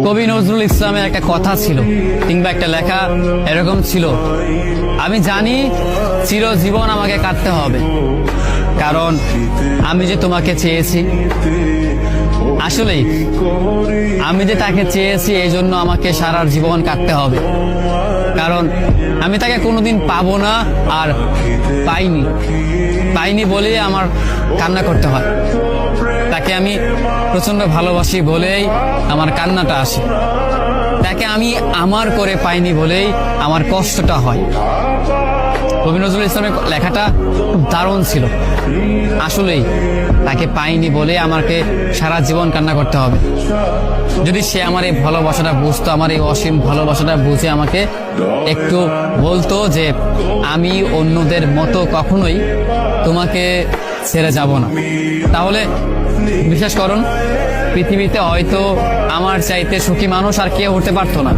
কবি নজরুল ইসলামের একটা কথা ছিল কিংবা একটা লেখা এরকম ছিল, আমি জানি চিরজীবন আমাকে কাটতে হবে, কারণ আমি যে তোমাকে চেয়েছি। আসলেই আমি যে তাকে চেয়েছি এই জন্য আমাকে সারা জীবন কাটতে হবে, কারণ আমি তাকে কোনোদিন পাবো না, আর পাইনি বলেই আমার কান্না করতে হয়। তাকে আমি প্রচন্ড ভালোবাসি বলেই আমার কান্নাটা আসে, তাকে আমি আমার করে পাইনি বলেই আমার কষ্টটা হয়। কবি নজরুল ইসলামের লেখাটা খুব দারুণ ছিল। আসলেই তাকে পাইনি বলে আমাকে সারা জীবন কান্না করতে হবে। যদি সে আমার এই ভালোবাসাটা বুঝতো, আমার এই অসীম ভালোবাসাটা বুঝে আমাকে একটু বলতো যে আমি অন্যদের মতো কখনোই তোমাকে ছেড়ে যাব না, তাহলে বিশ্বাস করুন পৃথিবীতে হয়তো আমার চাইতে সুখী মানুষ আর কেউ হতে পারতো না।